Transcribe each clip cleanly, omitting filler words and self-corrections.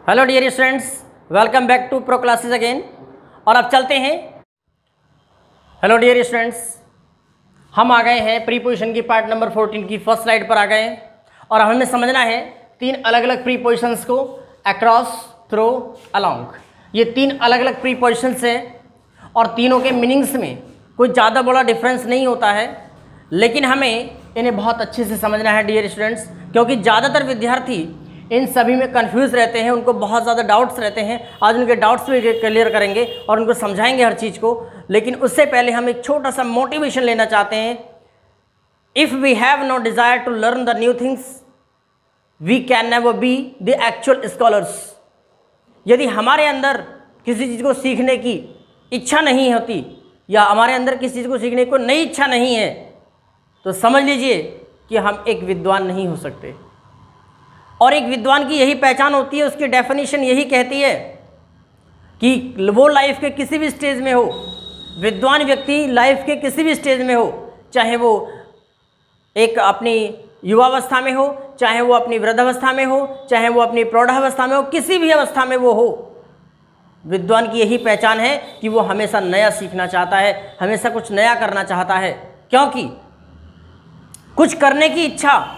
Hello dear students, welcome back to pro classes again. और अब चलते हैं। हेलो डियर स्टूडेंट्स, हम आ गए हैं प्रीपोजिशन की पार्ट नंबर 14 की फर्स्ट स्लाइड पर आ गए हैं और हमें समझना है तीन अलग अलग प्रीपोजिशंस को, अक्रॉस, थ्रो, अलोंग। ये तीन अलग अलग प्रीपोजिशंस हैं और तीनों के मीनिंग्स में कोई ज़्यादा बड़ा डिफरेंस नहीं होता है, लेकिन हमें इन्हें बहुत अच्छे से समझना है डियर स्टूडेंट्स, क्योंकि ज़्यादातर विद्यार्थी इन सभी में कंफ्यूज रहते हैं, उनको बहुत ज़्यादा डाउट्स रहते हैं। आज उनके डाउट्स भी क्लियर करेंगे और उनको समझाएंगे हर चीज़ को। लेकिन उससे पहले हम एक छोटा सा मोटिवेशन लेना चाहते हैं। If we have no desire to learn the new things, we can never be the actual scholars. यदि हमारे अंदर किसी चीज़ को सीखने की इच्छा नहीं होती या हमारे अंदर किसी चीज़ को सीखने को नई इच्छा नहीं है, तो समझ लीजिए कि हम एक विद्वान नहीं हो सकते। और एक विद्वान की यही पहचान होती है, उसकी डेफिनेशन यही कहती है कि वो लाइफ के किसी भी स्टेज में हो, विद्वान व्यक्ति लाइफ के किसी भी स्टेज में हो, चाहे वो एक अपनी युवावस्था में हो, चाहे वो अपनी वृद्धावस्था में हो, चाहे वो अपनी प्रौढ़ावस्था में हो, किसी भी अवस्था में वो हो, विद्वान की यही पहचान है कि वो हमेशा नया सीखना चाहता है, हमेशा कुछ नया करना चाहता है, क्योंकि कुछ करने की इच्छा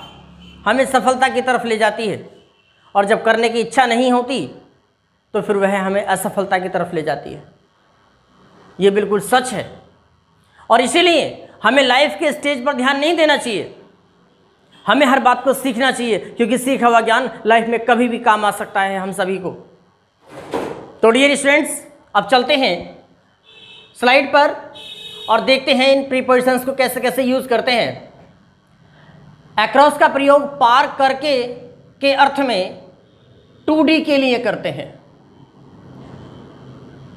हमें सफलता की तरफ ले जाती है और जब करने की इच्छा नहीं होती तो फिर वह हमें असफलता की तरफ ले जाती है। ये बिल्कुल सच है और इसीलिए हमें लाइफ के स्टेज पर ध्यान नहीं देना चाहिए, हमें हर बात को सीखना चाहिए, क्योंकि सीखा हुआ ज्ञान लाइफ में कभी भी काम आ सकता है हम सभी को। तो डियर स्टूडेंट्स, अब चलते हैं स्लाइड पर और देखते हैं इन प्रीपोजिशंस को कैसे कैसे यूज़ करते हैं। अक्रॉस का प्रयोग पार करके के अर्थ में 2D के लिए करते हैं।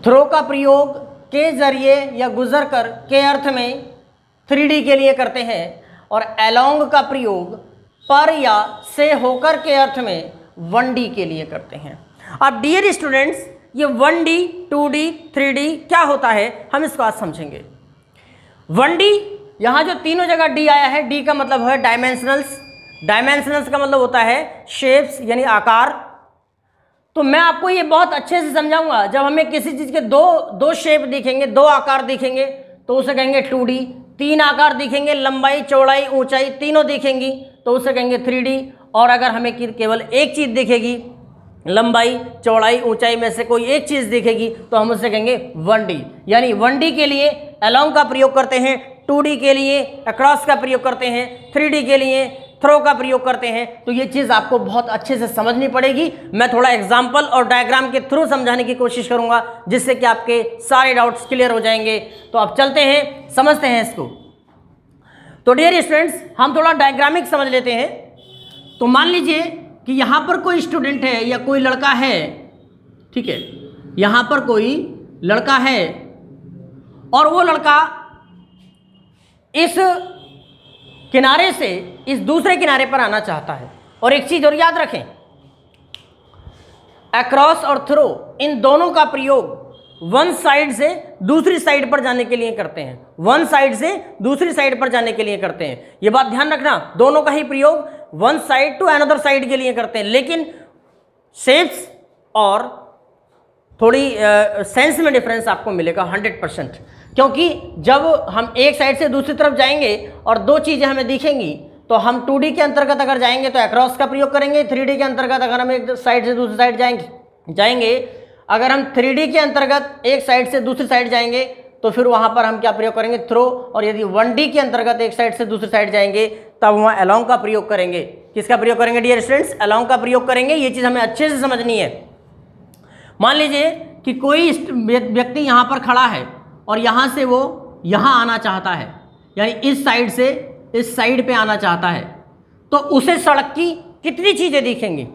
थ्रो का प्रयोग के जरिए या गुजर कर के अर्थ में 3D के लिए करते हैं और अलोंग का प्रयोग पर या से होकर के अर्थ में 1D के लिए करते हैं। अब डियर स्टूडेंट्स, ये 1D, 2D, 3D क्या होता है हम इसको आज समझेंगे। 1D, यहाँ जो तीनों जगह डी आया है, डी का मतलब है डायमेंशनल्स, डायमेंशनल्स का मतलब होता है शेप्स यानी आकार। तो मैं आपको ये बहुत अच्छे से समझाऊंगा, जब हमें किसी चीज़ के दो शेप दिखेंगे, दो आकार दिखेंगे तो उसे कहेंगे 2D। तीन आकार दिखेंगे, लंबाई, चौड़ाई, ऊंचाई तीनों दिखेंगी तो उसे कहेंगे 3D। और अगर हमें केवल एक चीज़ दिखेगी, लंबाई, चौड़ाई, ऊंचाई में से कोई एक चीज़ दिखेगी तो हम उसे कहेंगे 1D। यानी 1D के लिए अलोंग का प्रयोग करते हैं, 2D के लिए अक्रॉस का प्रयोग करते हैं, 3D के लिए थ्रो का प्रयोग करते हैं। तो ये चीज़ आपको बहुत अच्छे से समझनी पड़ेगी। मैं थोड़ा एग्जाम्पल और डायग्राम के थ्रू समझाने की कोशिश करूंगा, जिससे कि आपके सारे डाउट्स क्लियर हो जाएंगे। तो अब चलते हैं, समझते हैं इसको। तो डियर स्टूडेंट्स, हम थोड़ा डायग्रामिक समझ लेते हैं। तो मान लीजिए कि यहाँ पर कोई स्टूडेंट है या कोई लड़का है, ठीक है, यहाँ पर कोई लड़का है और वो लड़का इस किनारे से इस दूसरे किनारे पर आना चाहता है। और एक चीज़ और याद रखें, अक्रॉस और थ्रो इन दोनों का प्रयोग वन साइड से दूसरी साइड पर जाने के लिए करते हैं, वन साइड से दूसरी साइड पर जाने के लिए करते हैं। ये बात ध्यान रखना, दोनों का ही प्रयोग one side to another side के लिए करते हैं, लेकिन शेप्स और थोड़ी सेंस में डिफरेंस आपको मिलेगा 100%। क्योंकि जब हम एक साइड से दूसरी तरफ जाएंगे और दो चीज़ें हमें दिखेंगी तो हम 2D के अंतर्गत अगर जाएंगे तो अक्रॉस का प्रयोग करेंगे, 3D के अंतर्गत अगर हम एक साइड से दूसरी साइड जाएंगे अगर हम 3D के अंतर्गत एक साइड से दूसरी साइड जाएंगे तो फिर वहाँ पर हम क्या प्रयोग करेंगे, थ्रो। और यदि 1D के अंतर्गत एक साइड से दूसरी साइड जाएंगे तब वहाँ अलोंग का प्रयोग करेंगे। किसका प्रयोग करेंगे डियर स्टूडेंट्स? अलोंग का प्रयोग करेंगे। ये चीज़ हमें अच्छे से समझनी है। मान लीजिए कि कोई व्यक्ति यहाँ पर खड़ा है और यहाँ से वो यहाँ आना चाहता है, यानी इस साइड से इस साइड पे आना चाहता है, तो उसे सड़क की कितनी चीज़ें दिखेंगी?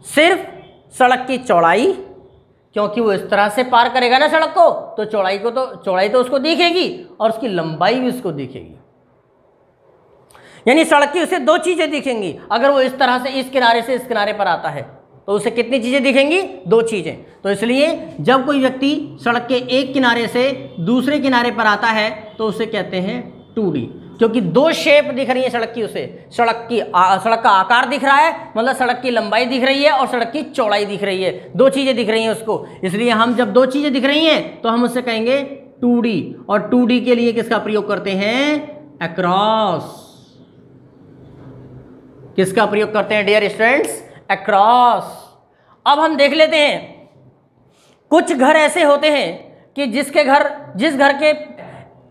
सिर्फ सड़क की चौड़ाई, क्योंकि वो इस तरह से पार करेगा ना सड़क को, तो चौड़ाई तो उसको दिखेगी और उसकी लंबाई भी उसको दिखेगी। यानी सड़क की उसे दो चीज़ें दिखेंगी। अगर वो इस तरह से इस किनारे से इस किनारे पर आता है तो उसे कितनी चीज़ें दिखेंगी? दो चीज़ें। तो इसलिए जब कोई व्यक्ति सड़क के एक किनारे से दूसरे किनारे पर आता है तो उसे कहते हैं 2D। क्योंकि दो शेप दिख रही है सड़क की, उसे सड़क का आकार दिख रहा है, मतलब सड़क की लंबाई दिख रही है और सड़क की चौड़ाई दिख रही है, दो चीजें दिख रही हैं उसको। इसलिए हम जब दो चीजें दिख रही हैं तो हम उससे कहेंगे 2D, और 2D के लिए किसका प्रयोग करते हैं? अक्रॉस। किसका प्रयोग करते हैं डियर स्टूडेंट्स? अक्रॉस। अब हम देख लेते हैं, कुछ घर ऐसे होते हैं कि जिस घर के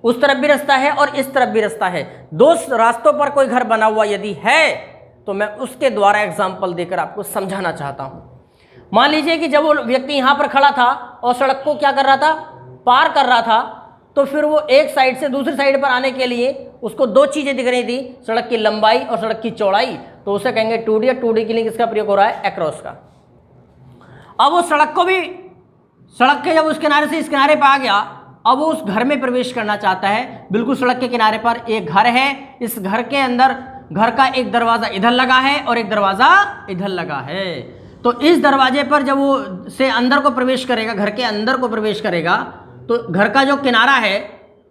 उस तरफ भी रास्ता है और इस तरफ भी रास्ता है, दो रास्तों पर कोई घर बना हुआ यदि है तो मैं उसके द्वारा एग्जाम्पल देकर आपको समझाना चाहता हूं। मान लीजिए कि जब वो व्यक्ति यहां पर खड़ा था और सड़क को क्या कर रहा था? पार कर रहा था, तो फिर वो एक साइड से दूसरी साइड पर आने के लिए उसको दो चीजें दिख रही थी, सड़क की लंबाई और सड़क की चौड़ाई, तो उसे कहेंगे 2D। और 2D के लिए किसका प्रयोग हो रहा है? अक्रॉस का। अब वो सड़क के जब उस किनारे से इस किनारे पर आ गया, अब वो उस घर में प्रवेश करना चाहता है। बिल्कुल सड़क के किनारे पर एक घर है, इस घर के अंदर घर का एक दरवाजा इधर लगा है और एक दरवाजा इधर लगा है। तो इस दरवाजे पर जब वो से अंदर को प्रवेश करेगा, घर के अंदर को प्रवेश करेगा, तो घर का जो किनारा है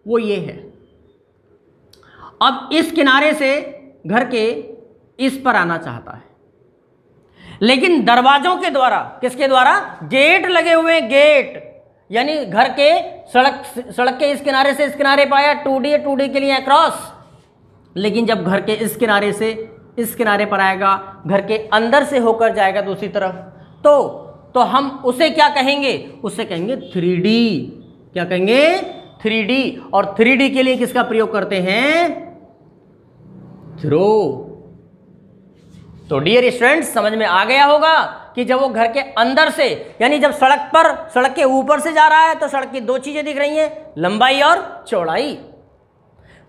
वो ये है। अब इस किनारे से घर के इस पर आना चाहता है, लेकिन दरवाजों के द्वारा, किसके द्वारा? गेट लगे हुए, गेट, यानी घर के सड़क के इस किनारे से इस किनारे पर आया 2D, 2D के लिए अक्रॉस। लेकिन जब घर के इस किनारे से इस किनारे पर आएगा, घर के अंदर से होकर जाएगा दूसरी तरफ, तो हम उसे क्या कहेंगे? उसे कहेंगे 3D। क्या कहेंगे? 3D। और 3D के लिए किसका प्रयोग करते हैं? थ्रो। तो डियर स्टूडेंट्स, समझ में आ गया होगा कि जब वो घर के अंदर से, यानी जब सड़क के ऊपर से जा रहा है तो सड़क की दो चीजें दिख रही हैं, लंबाई और चौड़ाई।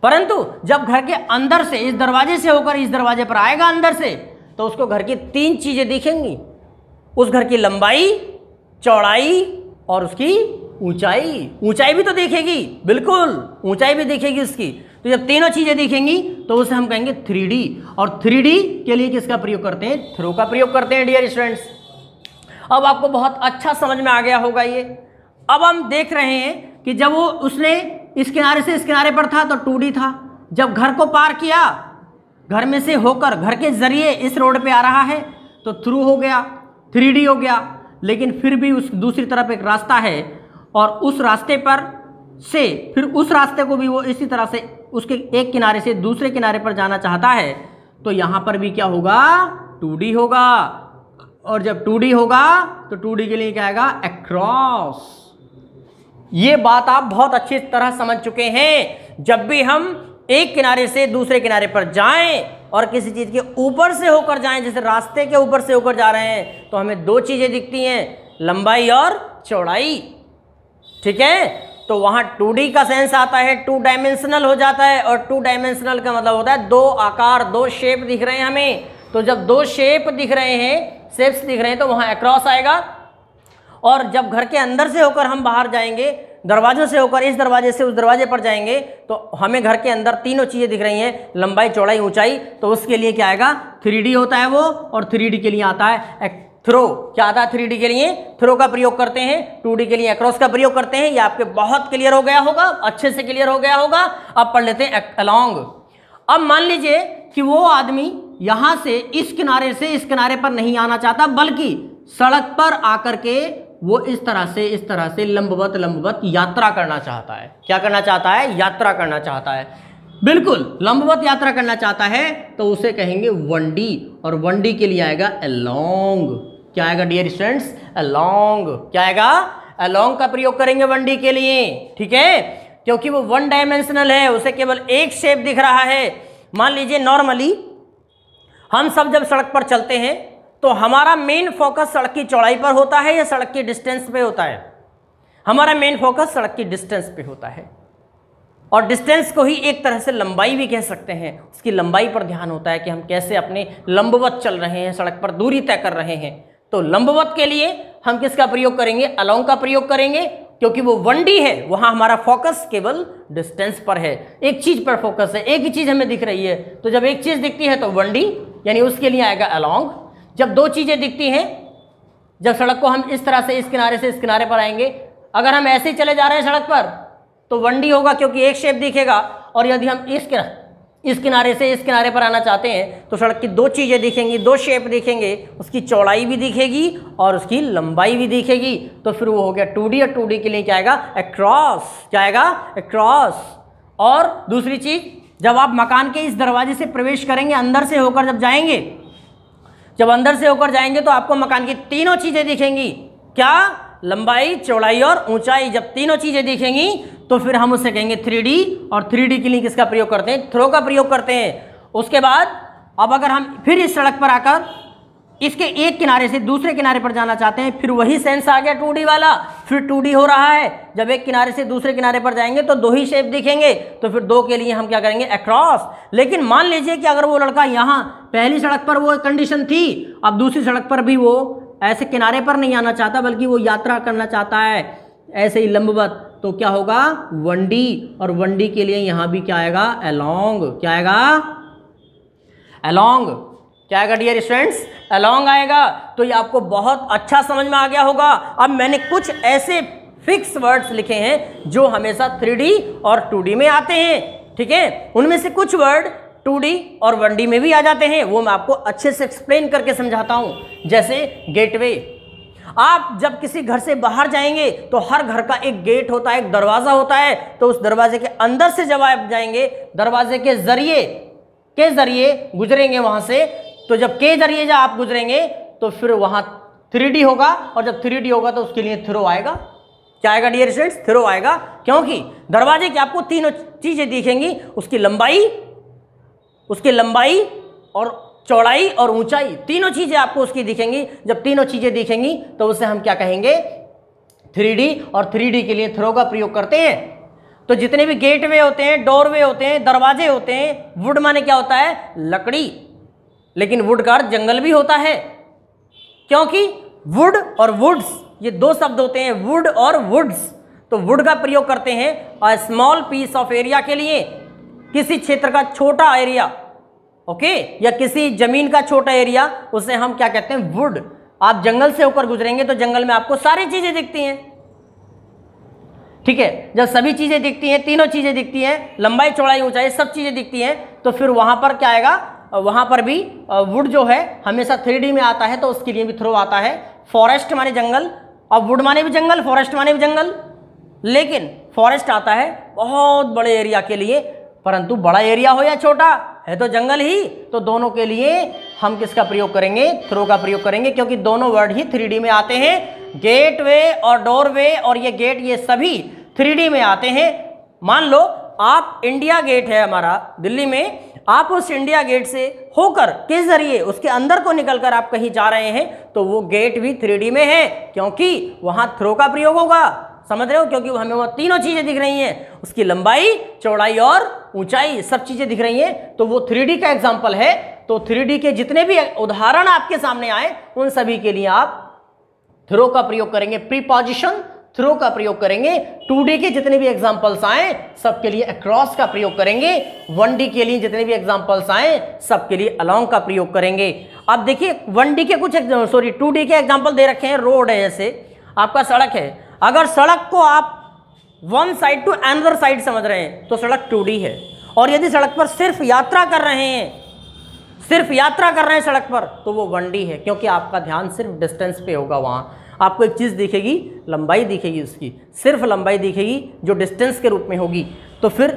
परंतु जब घर के अंदर से इस दरवाजे से होकर इस दरवाजे पर आएगा अंदर से, तो उसको घर की तीन चीजें दिखेंगी, उस घर की लंबाई, चौड़ाई और उसकी ऊंचाई। ऊंचाई भी तो दिखेगी, बिल्कुल ऊंचाई भी दिखेगी उसकी। तो जब तीनों चीजें दिखेंगी तो उसे हम कहेंगे 3D। और 3D के लिए किसका प्रयोग करते हैं? थ्रो का प्रयोग करते हैं डियर स्टूडेंट्स। अब आपको बहुत अच्छा समझ में आ गया होगा ये। अब हम देख रहे हैं कि जब उसने इस किनारे से इस किनारे पर था तो 2D था, जब घर को पार किया, घर में से होकर घर के जरिए इस रोड पे आ रहा है तो थ्रू हो गया, 3D हो गया। लेकिन फिर भी उस दूसरी तरफ एक रास्ता है और उस रास्ते पर से फिर उस रास्ते को भी वो इसी तरह से उसके एक किनारे से दूसरे किनारे पर जाना चाहता है, तो यहाँ पर भी क्या होगा? 2D होगा। और जब 2D होगा तो 2D के लिए क्या आएगा? अक्रॉस। ये बात आप बहुत अच्छी तरह समझ चुके हैं। जब भी हम एक किनारे से दूसरे किनारे पर जाएं और किसी चीज के ऊपर से होकर जाएं, जैसे रास्ते के ऊपर से होकर जा रहे हैं, तो हमें दो चीजें दिखती हैं, लंबाई और चौड़ाई। ठीक है, तो वहां 2D का सेंस आता है, 2 डायमेंशनल हो जाता है। और 2 डायमेंशनल का मतलब होता है दो आकार, दो शेप दिख रहे हैं हमें। तो जब दो शेप दिख रहे हैं, शेप्स दिख रहे हैं, तो वहां अक्रॉस आएगा। और जब घर के अंदर से होकर हम बाहर जाएंगे, दरवाजों से होकर इस दरवाजे से उस दरवाजे पर जाएंगे, तो हमें घर के अंदर तीनों चीजें दिख रही हैं, लंबाई, चौड़ाई, ऊंचाई। तो उसके लिए क्या आएगा? 3D होता है वो। और 3D के लिए आता है थ्रो। क्या आता है 3D के लिए? थ्रो का प्रयोग करते हैं। 2D के लिए अक्रॉस का प्रयोग करते हैं। ये आपके बहुत क्लियर हो गया होगा, अच्छे से क्लियर हो गया होगा। अब पढ़ लेते हैं अलोंग। अब मान लीजिए कि वो आदमी यहां से इस किनारे पर नहीं आना चाहता, बल्कि सड़क पर आकर के वो इस तरह से लंबवत यात्रा करना चाहता है। क्या करना चाहता है? यात्रा करना चाहता है, बिल्कुल लंबवत यात्रा करना चाहता है। तो उसे कहेंगे 1D। और 1D के लिए आएगा अलोंग। क्या आएगा डियर स्टूडेंट्स? अलोंग। क्या आएगा? अलोंग का प्रयोग करेंगे 1D के लिए। ठीक है, क्योंकि वो 1 डायमेंशनल है, उसे केवल एक शेप दिख रहा है। मान लीजिए नॉर्मली हम सब जब सड़क पर चलते हैं तो हमारा मेन फोकस सड़क की चौड़ाई पर होता है या सड़क की डिस्टेंस पे होता है? हमारा मेन फोकस सड़क की डिस्टेंस पे होता है। और डिस्टेंस को ही एक तरह से लंबाई भी कह सकते हैं। उसकी लंबाई पर ध्यान होता है कि हम कैसे अपने लंबवत चल रहे हैं, सड़क पर दूरी तय कर रहे हैं। तो लंबवत के लिए हम किसका प्रयोग करेंगे? अलोंग का प्रयोग करेंगे, क्योंकि वो 1D है, वहां हमारा फोकस केवल डिस्टेंस पर है, एक चीज पर फोकस है, एक ही चीज हमें दिख रही है। तो जब एक चीज दिखती है तो 1D, यानी उसके लिए आएगा अलोंग। जब दो चीजें दिखती हैं, जब सड़क को हम इस तरह से इस किनारे पर आएंगे, अगर हम ऐसे ही चले जा रहे हैं सड़क पर तो 1D होगा, क्योंकि एक शेप दिखेगा। और यदि हम इस किनारे से इस किनारे पर आना चाहते हैं तो सड़क की दो चीज़ें दिखेंगी, दो शेप दिखेंगे, उसकी चौड़ाई भी दिखेगी और उसकी लंबाई भी दिखेगी। तो फिर वो हो गया 2D, और 2D के लिए क्या आएगा, अक्रॉस, क्या आएगा, अक्रॉस। और दूसरी चीज़, जब आप मकान के इस दरवाजे से प्रवेश करेंगे, अंदर से होकर जब जाएंगे, जब अंदर से होकर जाएंगे तो आपको मकान की तीनों चीज़ें दिखेंगी, क्या, लंबाई, चौड़ाई और ऊंचाई। जब तीनों चीज़ें दिखेंगी तो फिर हम उसे कहेंगे 3D, और 3D के लिए किसका प्रयोग करते हैं, थ्रो का प्रयोग करते हैं। उसके बाद अब अगर हम फिर इस सड़क पर आकर इसके एक किनारे से दूसरे किनारे पर जाना चाहते हैं, फिर वही सेंस आ गया 2D वाला, फिर 2D हो रहा है। जब एक किनारे से दूसरे किनारे पर जाएंगे तो दो ही शेप दिखेंगे, तो फिर दो के लिए हम क्या करेंगे, अक्रॉस। लेकिन मान लीजिए कि अगर वो लड़का यहाँ पहली सड़क पर वो कंडीशन थी, अब दूसरी सड़क पर भी वो ऐसे किनारे पर नहीं आना चाहता बल्कि वो यात्रा करना चाहता है ऐसे ही लंबवत, तो क्या होगा, 1D, और 1D के लिए यहाँ भी क्या आएगा, अलोंग, क्या आएगा, अलोंग, क्या आएगा डियर स्टूडेंट्स, अलोंग आएगा। तो ये आपको बहुत अच्छा समझ में आ गया होगा। अब मैंने कुछ ऐसे फिक्स वर्ड्स लिखे हैं जो हमेशा 3D और 2D में आते हैं, ठीक है। उनमें से कुछ वर्ड 2D और 1D में भी आ जाते हैं, वो मैं आपको अच्छे से एक्सप्लेन करके समझाता हूं। जैसे गेटवे, आप जब किसी घर से बाहर जाएंगे तो हर घर का एक गेट होता है, एक दरवाजा होता है, तो उस दरवाजे के अंदर से जब आप जाएंगे, दरवाजे के जरिए गुजरेंगे वहां से, तो जब के जरिए जब आप गुजरेंगे तो फिर वहां 3D होगा, और जब 3D होगा तो उसके लिए थ्रो आएगा, क्या आएगा डियर स्टूडेंट्स, थ्रो आएगा। क्योंकि दरवाजे की आपको तीनों चीजें दिखेंगी, उसकी लंबाई और चौड़ाई और ऊंचाई, तीनों चीजें आपको उसकी दिखेंगी। जब तीनों चीजें दिखेंगी तो उसे हम क्या कहेंगे, 3D, और 3D के लिए थ्रो का प्रयोग करते हैं। तो जितने भी गेटवे होते हैं, डोरवे होते हैं, दरवाजे होते हैं, वुड माने क्या होता है, लकड़ी, लेकिन वुड का अर्थ जंगल भी होता है, क्योंकि वुड और वुड्स ये दो शब्द होते हैं, वुड और वुड्स। तो वुड का प्रयोग करते हैं और स्मॉल पीस ऑफ एरिया के लिए, किसी क्षेत्र का छोटा एरिया, ओके, या किसी जमीन का छोटा एरिया, उसे हम क्या कहते हैं, वुड। आप जंगल से होकर गुजरेंगे तो जंगल में आपको सारी चीजें दिखती हैं, ठीक है। जब सभी चीजें दिखती हैं, तीनों चीजें दिखती हैं, लंबाई, चौड़ाई, ऊंचाई, सब चीजें दिखती हैं, तो फिर वहां पर क्या आएगा, वहां पर भी वुड जो है हमेशा 3D में आता है, तो उसके लिए भी थ्रो आता है। फॉरेस्ट माने जंगल, अब वुड माने भी जंगल, फॉरेस्ट माने भी जंगल, लेकिन फॉरेस्ट आता है बहुत बड़े एरिया के लिए, परंतु बड़ा एरिया हो या छोटा है तो जंगल ही, तो दोनों के लिए हम किसका प्रयोग करेंगे, थ्रो का प्रयोग करेंगे, क्योंकि दोनों वर्ड ही 3D में आते हैं। गेटवे और डोरवे और ये गेट, ये सभी 3D में आते हैं। मान लो आप इंडिया गेट है हमारा दिल्ली में, आप उस इंडिया गेट से होकर किस जरिए उसके अंदर को निकलकर आप कहीं जा रहे हैं, तो वो गेट भी 3D में है, क्योंकि वहां थ्रो का प्रयोग होगा, समझ रहे हो, क्योंकि हमें वो तीनों चीजें दिख रही हैं, उसकी लंबाई, चौड़ाई और ऊंचाई, सब चीजें दिख रही हैं, तो वो 3D का एग्जाम्पल है। तो 3D के जितने भी उदाहरण आपके सामने आए उन सभी के लिए आप थ्रो का प्रयोग करेंगे, प्रीपोजिशन थ्रो का प्रयोग करेंगे। 2D के जितने भी एग्जाम्पल्स आए सबके लिए अक्रॉस का प्रयोग करेंगे। 1D के लिए जितने भी एग्जाम्पल्स आए सबके लिए अलोंग का प्रयोग करेंगे। अब देखिए 1D के कुछ 2D के एग्जाम्पल दे रखे हैं। रोड है, जैसे आपका सड़क है, अगर सड़क को आप one side to another side समझ रहे हैं तो सड़क 2D है, और यदि सड़क पर सिर्फ यात्रा कर रहे हैं सड़क पर, तो वो 1D है, क्योंकि आपका ध्यान सिर्फ डिस्टेंस पे होगा। वहां आपको एक चीज़ दिखेगी, लंबाई दिखेगी, उसकी सिर्फ लंबाई दिखेगी जो डिस्टेंस के रूप में होगी। तो फिर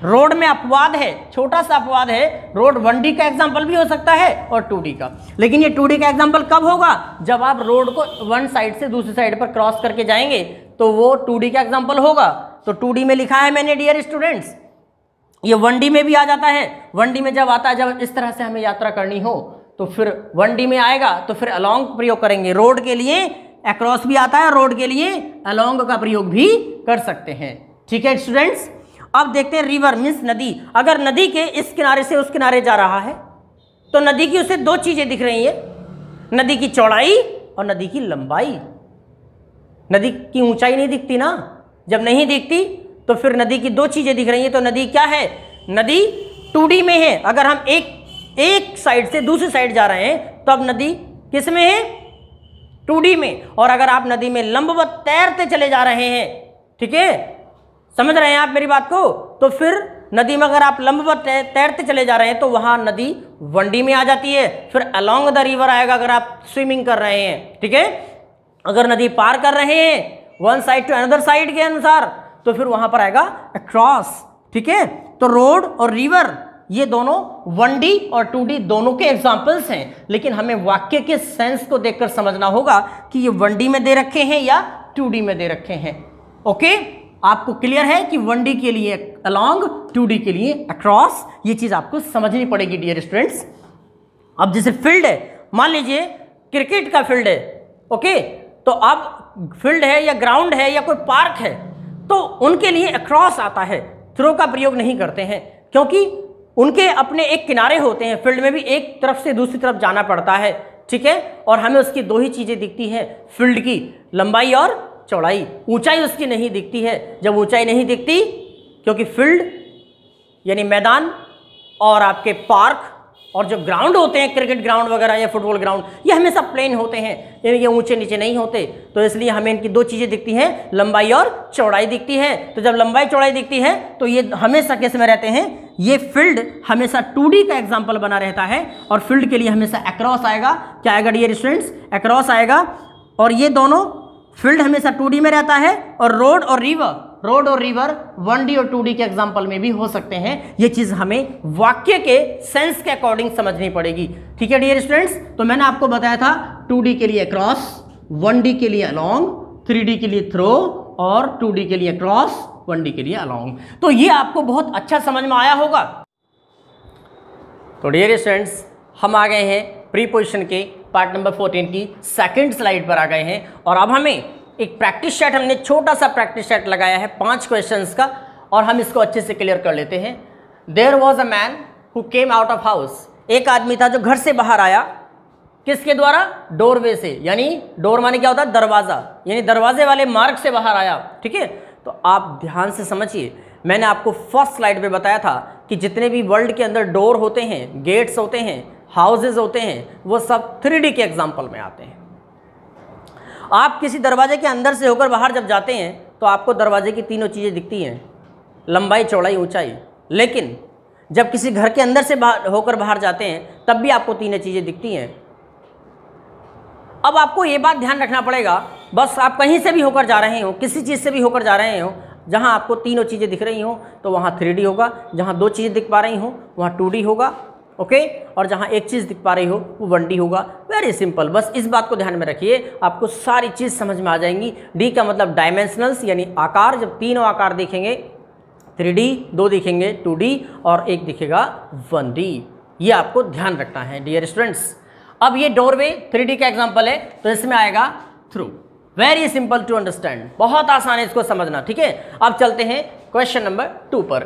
रोड में अपवाद है, छोटा सा अपवाद है, रोड 1D का एग्जाम्पल भी हो सकता है और 2D का। लेकिन ये 2D का एग्जाम्पल कब होगा, जब आप रोड को वन साइड से दूसरी साइड पर क्रॉस करके जाएंगे तो वो 2D का एग्जाम्पल होगा। तो 2D में लिखा है मैंने डियर स्टूडेंट्स, ये 1D में भी आ जाता है। 1D में जब आता है, जब इस तरह से हमें यात्रा करनी हो तो फिर 1D में आएगा, तो फिर अलोंग प्रयोग करेंगे। रोड के लिए अक्रॉस भी आता है, रोड के लिए अलोंग का प्रयोग भी कर सकते हैं, ठीक है स्टूडेंट्स। अब देखते हैं रिवर मीन्स नदी। अगर नदी के इस किनारे से उस किनारे जा रहा है तो नदी की उसे दो चीजें दिख रही है, नदी की चौड़ाई और नदी की लंबाई। नदी की ऊंचाई नहीं दिखती ना, जब नहीं दिखती तो फिर नदी की दो चीजें दिख रही हैं। तो नदी क्या है, नदी 2D में है। अगर हम एक साइड से दूसरी साइड जा रहे हैं तो अब नदी किस में है, 2D में। और अगर आप नदी में लंबवत तैरते चले जा रहे हैं, ठीक है, समझ रहे हैं आप मेरी बात को, तो फिर नदी में अगर आप लंबवत तैरते चले जा रहे हैं तो वहां नदी 1D में आ जाती है। फिर अलोंग द रिवर आएगा अगर आप स्विमिंग कर रहे हैं, ठीक है। अगर नदी पार कर रहे हैं one side to another side के अनुसार तो फिर वहां पर आएगा अक्रॉस, ठीक है। तो रोड और रिवर ये दोनों 1D और 2D दोनों के एग्जाम्पल्स हैं, लेकिन हमें वाक्य के सेंस को देखकर समझना होगा कि ये 1D में दे रखे हैं या 2D में दे रखे हैं। ओके, आपको क्लियर है कि 1D के लिए अलोंग, 2D के लिए अक्रॉस, ये चीज आपको समझनी पड़ेगी डियर स्टूडेंट्स। अब जैसे फील्ड है, मान लीजिए क्रिकेट का फील्ड है, ओके, तो अब फील्ड है या ग्राउंड है या कोई पार्क है तो उनके लिए अक्रॉस आता है, थ्रो का प्रयोग नहीं करते हैं, क्योंकि उनके अपने एक किनारे होते हैं। फील्ड में भी एक तरफ से दूसरी तरफ जाना पड़ता है, ठीक है। और हमें उसकी दो ही चीज़ें दिखती हैं, फील्ड की लंबाई और चौड़ाई, ऊंचाई उसकी नहीं दिखती है। जब ऊंचाई नहीं दिखती, क्योंकि फील्ड यानी मैदान और आपके पार्क और जो ग्राउंड होते हैं, क्रिकेट ग्राउंड वगैरह या फुटबॉल ग्राउंड, ये हमेशा प्लेन होते हैं, यानी ये ऊंचे नीचे नहीं होते। तो इसलिए हमें इनकी दो चीज़ें दिखती हैं, लंबाई और चौड़ाई दिखती है। तो जब लंबाई चौड़ाई दिखती है तो ये हमेशा किस में रहते हैं, ये फील्ड हमेशा 2D का एग्जाम्पल बना रहता है और फील्ड के लिए हमेशा अक्रॉस आएगा। क्या आएगा डियर स्टूडेंट्स, अक्रॉस आएगा। और ये दोनों फील्ड हमेशा 2D में रहता है और रोड और रिवर 1D और 2D के एग्जाम्पल में भी हो सकते हैं। ये चीज हमें वाक्य के सेंस के अकॉर्डिंग समझनी पड़ेगी, ठीक है डियर स्टूडेंट्स। तो मैंने आपको बताया था 2D के लिए क्रॉस, 1D के लिए अलोंग, 3D के लिए थ्रो और 2D के लिए क्रॉस, 1D के लिए अलोंग। तो ये आपको बहुत अच्छा समझ में आया होगा। तो डियर स्टूडेंट्स, हम आ गए हैं प्रीपोजिशन के पार्ट नंबर 14 की सेकंड स्लाइड पर आ गए हैं और अब हमें एक प्रैक्टिस सेट, हमने छोटा सा प्रैक्टिस सेट लगाया है 5 क्वेश्चंस का और हम इसको अच्छे से क्लियर कर लेते हैं। There was a man who came out of house, एक आदमी था जो घर से बाहर आया, किसके द्वारा, डोरवे से, यानी डोर माने क्या होता है, दरवाज़ा, यानी दरवाजे वाले मार्ग से बाहर आया, ठीक है। तो आप ध्यान से समझिए, मैंने आपको फर्स्ट स्लाइड पे बताया था कि जितने भी वर्ल्ड के अंदर डोर होते हैं, गेट्स होते हैं, हाउसेज होते हैं, वो सब 3D के एग्जाम्पल में आते हैं। आप किसी दरवाजे के अंदर से होकर बाहर जब जाते हैं तो आपको दरवाजे की तीनों चीज़ें दिखती हैं, लंबाई, चौड़ाई, ऊंचाई। लेकिन जब किसी घर के अंदर से होकर बाहर जाते हैं तब भी आपको तीनों चीज़ें दिखती हैं। अब आपको ये बात ध्यान रखना पड़ेगा, बस आप कहीं से भी होकर जा रहे हो, किसी चीज़ से भी होकर जा रहे हो, जहाँ आपको तीनों चीज़ें दिख रही हो तो वहाँ 3D होगा, जहाँ दो चीज़ें दिख पा रही हो वहाँ 2D होगा, ओके, और जहाँ एक चीज़ दिख पा रही हो वो 1D होगा। वेरी सिंपल, बस इस बात को ध्यान में रखिए, आपको सारी चीज़ समझ में आ जाएंगी। D का मतलब डायमेंशनल्स यानी आकार, जब तीनों आकार दिखेंगे 3D, 2 दिखेंगे 2D और एक दिखेगा 1D, ये आपको ध्यान रखना है डियर स्टूडेंट्स। अब ये डोरवे 3D का एग्जाम्पल है तो इसमें आएगा through. Very simple to understand, बहुत आसान है इसको समझना, ठीक है। अब चलते हैं क्वेश्चन नंबर 2 पर।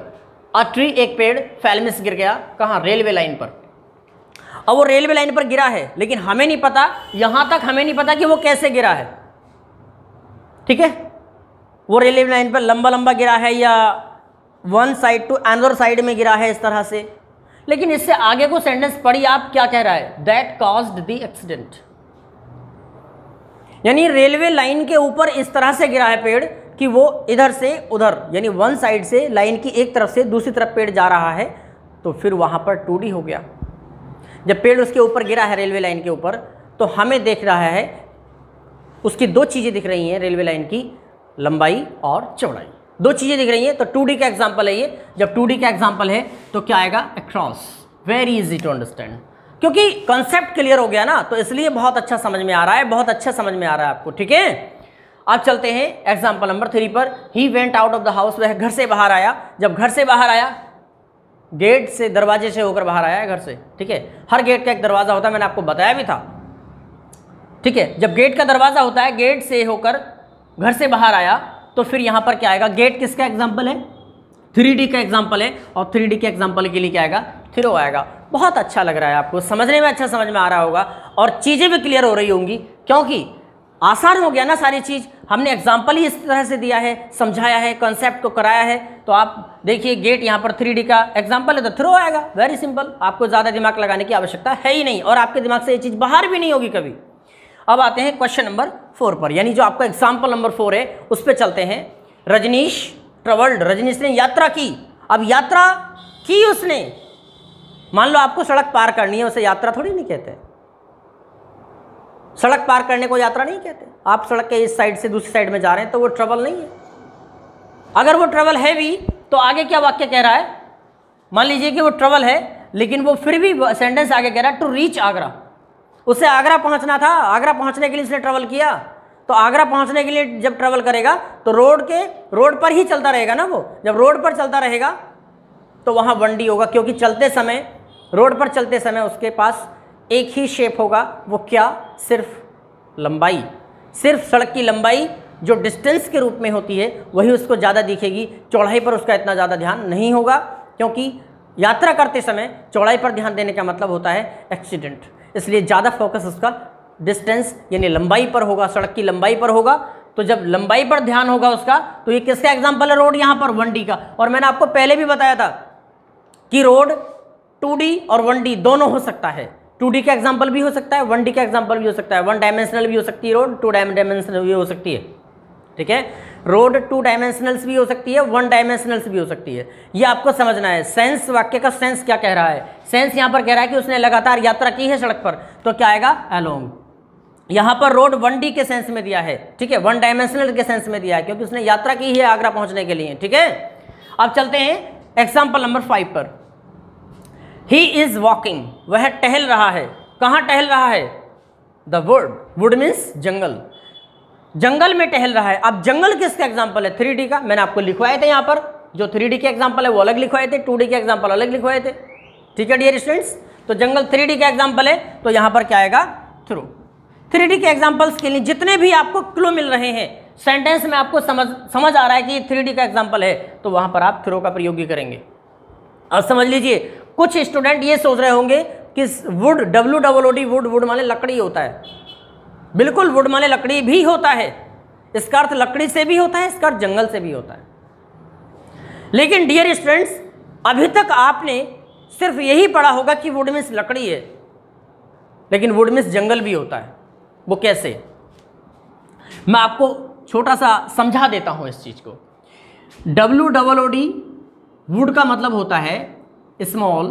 अ ट्री, एक पेड़ फैल में से गिर गया, कहाँ, रेलवे लाइन पर। अब वो रेलवे लाइन पर गिरा है लेकिन हमें नहीं पता, यहां तक हमें नहीं पता कि वो कैसे गिरा है, ठीक है। वो रेलवे लाइन पर लंबा लंबा गिरा है या one side to another side में गिरा है, इस तरह से। लेकिन इससे आगे को सेंटेंस पढ़िए आप, क्या कह रहा है, दैट कॉज्ड द एक्सीडेंट, यानी रेलवे लाइन के ऊपर इस तरह से गिरा है पेड़ कि वो इधर से उधर, यानी वन साइड से लाइन की एक तरफ से दूसरी तरफ पेड़ जा रहा है, तो फिर वहाँ पर 2D हो गया। जब पेड़ उसके ऊपर गिरा है रेलवे लाइन के ऊपर तो हमें देख रहा है, उसकी दो चीज़ें दिख रही हैं रेलवे लाइन की, लंबाई और चौड़ाई, दो चीज़ें दिख रही हैं। तो 2D का एग्जाम्पल है ये। जब 2D का एग्जाम्पल है तो क्या आएगा, across. Very easy to understand, क्योंकि कॉन्सेप्ट क्लियर हो गया ना, तो इसलिए बहुत अच्छा समझ में आ रहा है, बहुत अच्छा समझ में आ रहा है आपको, ठीक है। अब चलते हैं एग्जाम्पल नंबर 3 पर। He went out of the house, वह घर से बाहर आया। जब घर से बाहर आया, गेट से, दरवाजे से होकर बाहर आया घर से, ठीक है। हर गेट का एक दरवाजा होता है, मैंने आपको बताया भी था, ठीक है। जब गेट का दरवाजा होता है, गेट से होकर घर से बाहर आया तो फिर यहाँ पर क्या आएगा, गेट किसका एग्जाम्पल है, 3D का एग्जाम्पल है और 3D के एग्जाम्पल के लिए क्या आएगा, थ्रो आएगा। बहुत अच्छा लग रहा है आपको, समझने में अच्छा समझ में आ रहा होगा और चीज़ें भी क्लियर हो रही होंगी, क्योंकि आसान हो गया ना सारी चीज़। हमने एग्जाम्पल ही इस तरह से दिया है, समझाया है, कॉन्सेप्ट को कराया है। तो आप देखिए, गेट यहाँ पर 3D का एग्जाम्पल है तो थ्रो आएगा। वेरी सिंपल, आपको ज़्यादा दिमाग लगाने की आवश्यकता है ही नहीं और आपके दिमाग से ये चीज़ बाहर भी नहीं होगी कभी। अब आते हैं क्वेश्चन नंबर 4 पर, यानी जो आपका एग्जाम्पल नंबर 4 है उस पर चलते हैं। रजनीश ट्रेवल्ड, रजनीश ने यात्रा की अब यात्रा की उसने, मान लो आपको सड़क पार करनी है, उसे यात्रा थोड़ी नहीं कहते। सड़क पार करने को यात्रा नहीं कहते। आप सड़क के इस साइड से दूसरी साइड में जा रहे हैं तो वो ट्रेवल नहीं है। अगर वो ट्रेवल है भी तो आगे क्या वाक्य कह रहा है, मान लीजिए कि वो ट्रेवल है लेकिन वो फिर भी सेंटेंस आगे कह रहा है टू रीच आगरा। उसे आगरा पहुंचना था, आगरा पहुंचने के लिए उसने ट्रेवल किया। तो आगरा पहुंचने के लिए जब ट्रेवल करेगा तो रोड पर ही चलता रहेगा ना। वो जब रोड पर चलता रहेगा तो वहाँ 1D होगा, क्योंकि चलते समय, रोड पर चलते समय उसके पास एक ही शेप होगा। वो क्या? सिर्फ लंबाई, सिर्फ सड़क की लंबाई जो डिस्टेंस के रूप में होती है वही उसको ज़्यादा दिखेगी। चौड़ाई पर उसका इतना ज़्यादा ध्यान नहीं होगा, क्योंकि यात्रा करते समय चौड़ाई पर ध्यान देने का मतलब होता है एक्सीडेंट। इसलिए ज़्यादा फोकस उसका डिस्टेंस यानी लंबाई पर होगा, सड़क की लंबाई पर होगा। तो जब लंबाई पर ध्यान होगा उसका, तो ये किसका एग्जाम्पल है? रोड, यहाँ पर 1D का। और मैंने आपको पहले भी बताया था कि रोड 2D और 1D दोनों हो सकता है। 2D का एग्जाम्पल भी हो सकता है, 1D का एग्जाम्पल भी हो सकता है। 1 डायमेंशनल भी हो सकती है रोड, 2 डायमेंशनल भी हो सकती है। ठीक है, रोड 2 डायमेंशनल्स भी हो सकती है, 1 डायमेंशनल्स भी हो सकती है। ये आपको समझना है। सेंस, वाक्य का सेंस क्या कह रहा है? सेंस यहाँ पर कह रहा है कि उसने लगातार यात्रा की है सड़क पर, तो क्या आएगा? अलोंग। यहाँ पर रोड 1D के सेंस में दिया है, ठीक है, 1 डायमेंशनल के सेंस में दिया है, क्योंकि उसने यात्रा की है आगरा पहुंचने के लिए। ठीक है, अब चलते हैं एग्जाम्पल नंबर 5 पर। ही इज वॉकिंग, वह टहल रहा है। कहाँ टहल रहा है? द वुड, वुड मीन्स जंगल, जंगल में टहल रहा है। अब जंगल किसका एग्जाम्पल है? 3D का। मैंने आपको लिखवाए थे यहाँ पर, जो 3D के एग्जाम्पल है वो अलग लिखवाए थे, 2D के एग्जाम्पल अलग लिखवाए थे। ठीक है डियर स्टूडेंट्स, तो जंगल 3D का एग्जाम्पल है, तो यहाँ पर क्या आएगा? थ्रू। 3D के एग्जाम्पल्स के लिए जितने भी आपको क्लू मिल रहे हैं, सेंटेंस में आपको समझ आ रहा है कि ये 3D का एग्जाम्पल है, तो वहाँ पर आप थ्रू का प्रयोग ही करेंगे। अब समझ लीजिए, कुछ स्टूडेंट ये सोच रहे होंगे कि वुड, WOOD, वुड, वुड माने लकड़ी होता है। बिल्कुल, वुड माने लकड़ी भी होता है, इसका अर्थ लकड़ी से भी होता है, इसका अर्थ जंगल से भी होता है। लेकिन डियर स्टूडेंट्स, अभी तक आपने सिर्फ यही पढ़ा होगा कि वुड मीन्स लकड़ी है, लेकिन वुड मीन्स जंगल भी होता है। वो कैसे? मैं आपको छोटा सा समझा देता हूं इस चीज को। WOOD, वुड का मतलब होता है small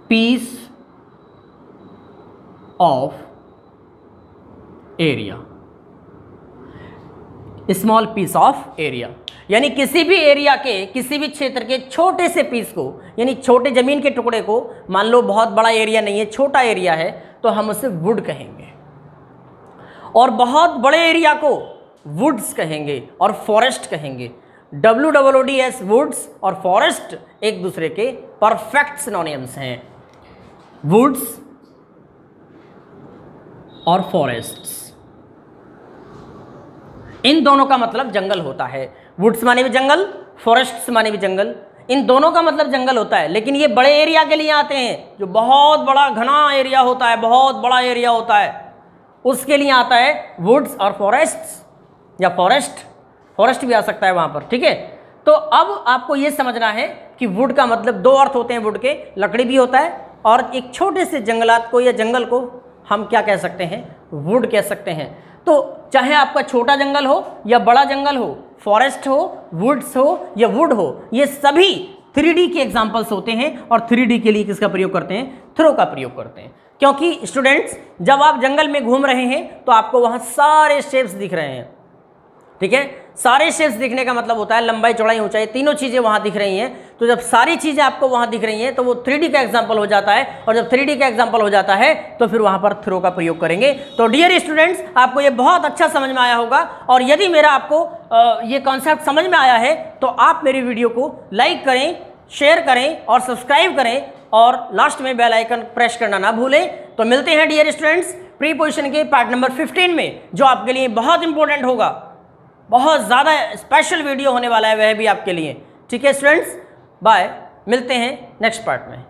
piece of area, small piece of area, यानी किसी भी एरिया के, किसी भी क्षेत्र के छोटे से पीस को, यानी छोटे जमीन के टुकड़े को, मान लो बहुत बड़ा एरिया नहीं है, छोटा एरिया है, तो हम उसे वुड कहेंगे। और बहुत बड़े एरिया को वुड्स कहेंगे और फॉरेस्ट कहेंगे। WOODS, वुड्स और फॉरेस्ट एक दूसरे के परफेक्ट सिनोनिम्स हैं। वुड्स और फॉरेस्ट्स, इन दोनों का मतलब जंगल होता है। वुड्स माने भी जंगल, फॉरेस्ट्स माने भी जंगल, इन दोनों का मतलब जंगल होता है। लेकिन ये बड़े एरिया के लिए आते हैं, जो बहुत बड़ा घना एरिया होता है, बहुत बड़ा एरिया होता है, उसके लिए आता है वुड्स और फॉरेस्ट्स, या फॉरेस्ट भी आ सकता है वहां पर। ठीक है, तो अब आपको ये समझना है कि वुड का मतलब 2 अर्थ होते हैं वुड के, लकड़ी भी होता है, और एक छोटे से जंगलात को या जंगल को हम क्या कह सकते हैं? वुड कह सकते हैं। तो चाहे आपका छोटा जंगल हो या बड़ा जंगल हो, फॉरेस्ट हो, वुड्स हो या वुड हो, ये सभी 3D के एग्जाम्पल्स होते हैं। और 3D के लिए किसका प्रयोग करते हैं? थ्रो का प्रयोग करते हैं। क्योंकि स्टूडेंट्स, जब आप जंगल में घूम रहे हैं तो आपको वहाँ सारे शेप्स दिख रहे हैं। ठीक है, सारे शेप्स दिखने का मतलब होता है लंबाई, चौड़ाई, ऊंचाई, तीनों चीज़ें वहाँ दिख रही हैं। तो जब सारी चीज़ें आपको वहाँ दिख रही हैं तो वो 3D का एग्जाम्पल हो जाता है। और जब 3D का एग्जाम्पल हो जाता है तो फिर वहाँ पर थ्रो का प्रयोग करेंगे। तो डियर स्टूडेंट्स, आपको ये बहुत अच्छा समझ में आया होगा। और यदि मेरा आपको ये कॉन्सेप्ट समझ में आया है तो आप मेरी वीडियो को लाइक करें, शेयर करें और सब्सक्राइब करें, और लास्ट में बेल आइकन प्रेस करना ना भूलें। तो मिलते हैं डियर स्टूडेंट्स प्रीपोजिशन के पार्ट नंबर 15 में, जो आपके लिए बहुत इंपॉर्टेंट होगा, बहुत ज़्यादा स्पेशल वीडियो होने वाला है वह भी आपके लिए। ठीक है स्टूडेंट्स, बाय, मिलते हैं नेक्स्ट पार्ट में।